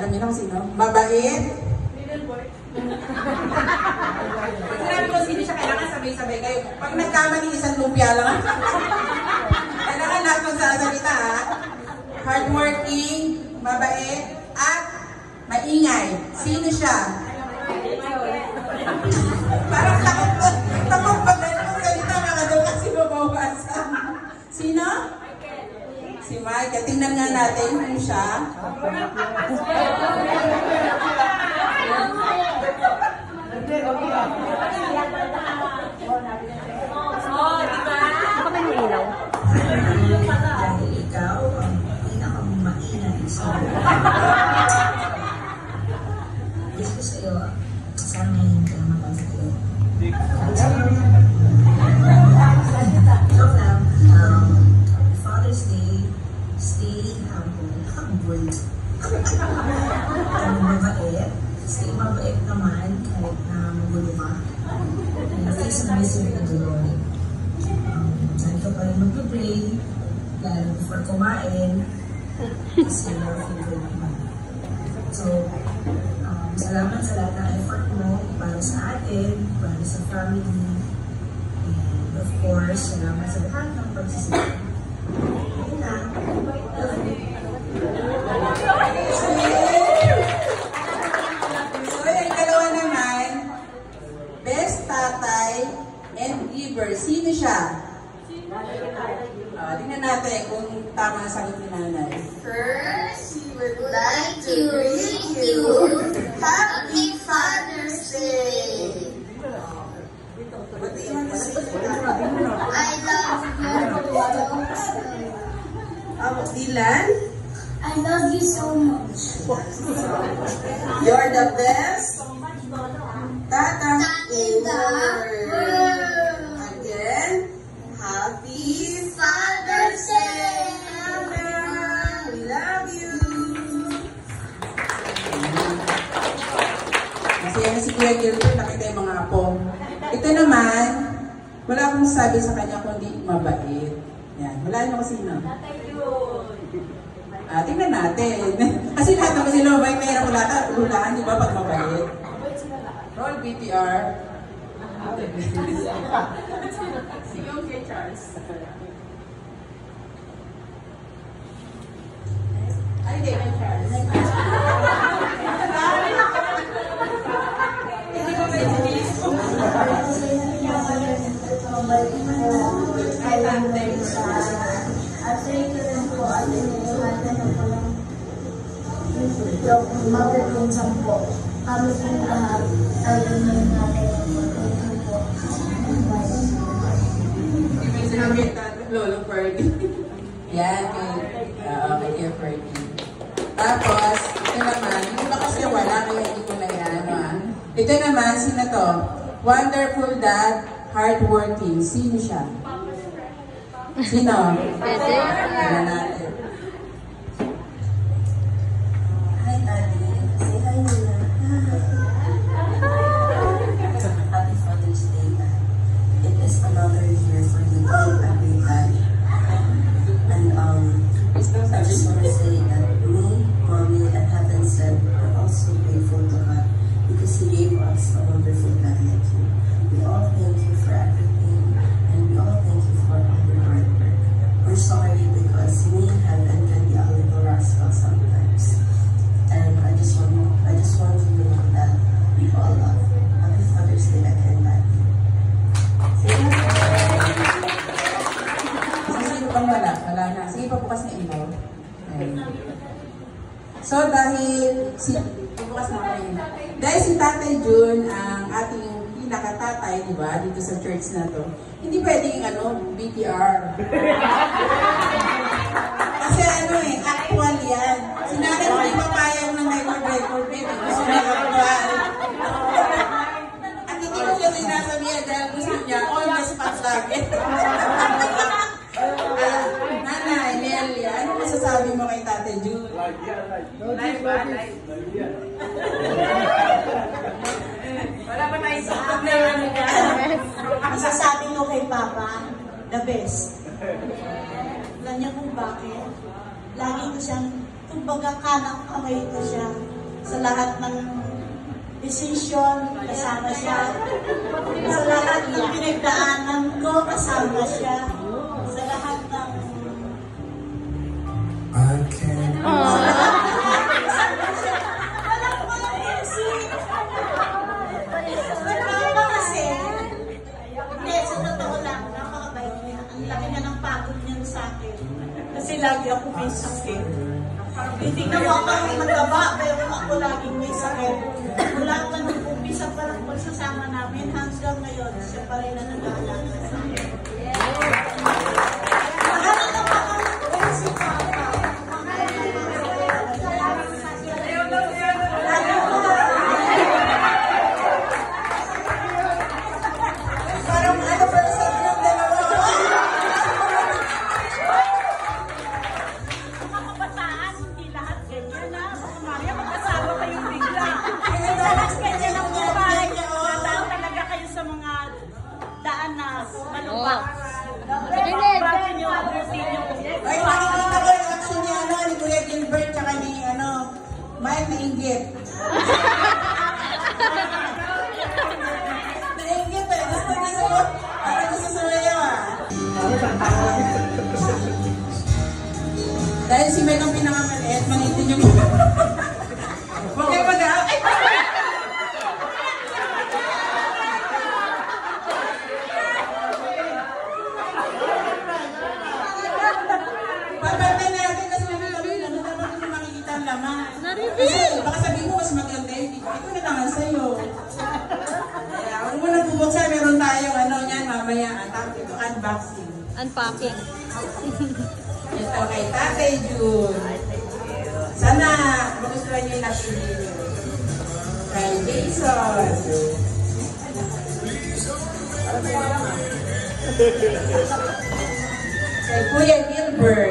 Alam niyo na kung sino? Mabait. Pag sinabi ko sino siya, kailangan sabay-sabay kayo. Pag nagkamali isang lumpia lang. Kailangan lahat magsasalita ha. Hardworking, mabait, at maingay. Sino siya? Parang takot pa ganun ang salita na daw kasi mabawasan. Sino? Si Mike. Tingnan nga natin kung siya. Baka may ilaw. Dahil ikaw ang pinakamainay sa gusto sa'yo, sana ngayon ka naman pa sa'yo. Joke lang, Father's Day, stay humble. Mabait. Stay mabait naman kahit na magulo ka. Face ang message na gulo. Saan ka pa rin mag-pray, lalo before kumain, kasi your favorite man. So, salamat sa lahat ng effort mo para sa atin, para sa family, and of course, salamat sa lahat ng pagsisimula. Yun na. Love you. So, yung dalawa naman, best tatay and giver. Sino siya? Tingnan natin kung tama ang sagot ni nanay. First, we would like to wish you Happy Father's Day. I love you. Dylan? I love you so much. You're the best tata In the world. Again, happy Father's Day. We love you. Masaya na si Kuya Gilbert, nakita yung mga apo. Ito naman, wala akong sabi sa kanya kundi mabait. Yan, wala nyo kasi sino. Tingnan natin. Kasi lahat naman sila mabait, mayroon hulahan, di ba, pag mabait. Roll BTR. Si yung kay Charles. Ay, hindi, kay Charles. Hindi ko kayo bilis. Ay, tantay. At thank you rin po at iniwala na po lang yung mag-iinsam po. Kami po lahat ay iniwala natin po. May sinabi yung Lolo Ferdy. Yan, kay Ferdy. Tapos, ito naman, hindi ba kasi wala, kaya hindi ko na yan. Ito naman, sino to? Wonderful dad, hardworking. Sino siya? Sino? Tignan natin. Hi, Daddy. Say hi, Nina. Happy Father's Day, Dad. It is another year for you to be a great dad. And I just want to say that me, Mommy, and Heaven said are also grateful to God because He gave us a wonderful dad like you. We all thank you for everything, and we all thank you for all your hard work. We're sorry because me, Heaven, can be a little rascal sometimes. And I just want you to know that we all love you. Happy Father's Day again, Daddy. Sino pang wala? Wala na. Sige pa bukas na ilaw. So dahil bukas na kayo. Dahil si Tatay Jun ang ating pinakatatay, di ba, dito sa church na to, hindi pwedeng BTR. Kasi actual yan. Sinabi mo yung papayag ng record, gusto niya actual. At hindi ko kasi nasabihan dahil gusto niya, all the spots lagi. Nanay, Nelia, ano masasabi mo kay Tatay Jun? Live. Wala pa tayo sa Masasabi mo kay Papa, the best. Alam niya kung bakit. Lagi ko siyang, kumbaga kanang kamay ko siya. lahat ng decision, kasama siya. Sa lahat ng pinagdaanan ko, kasama siya. Sa lahat ng... Walang music. Nagkama kasi. Hindi, sa totoo lang, napakabait niya. Ang laki na ng pagod niya sa akin. Kasi lagi ako may sakit. Hindi na ako mataba, pero ako laging may sakit. Mula pa nung umpisa pa lang pagsasama namin, hanggang ngayon, siya pa rin na nag-aalaga sa akin. Mahal na mahal ko si Papa. Parang ano person ng dalawa. Mga kabataan, hindi lahat ganyan na. Maria, mag-asawa kayong bigla. Lahat ganyan ang buhay. Nadaan talaga kayo sa mga daan na malubak. Bakit nyo abutin yung... Ay, nakikita ko yung action ni ano, ni Kuya Gilbert, tsaka ni ano, Mike Nainggit. Nainggit eh, gusto niyo mo, parang gusto sumayaw ah. Dahil si Mike ang pinakamaliit, manitin yung... Huwag kayo mag-aaw. Ay! Papatay natin kasi ano dapat hindi makikita ang laman. Kasi baka sabihin mo mas maganda yun. Ito na naman sa'yo. Kaya huwag mo na bubuksan. Meron tayong ano niyan mamaya. Tawag ito unboxing. Unpacking. Ito kay Tatay June. Sana magustuhan niyo yung napili niyo. Kay Jason. Kay Kuya Gilbert.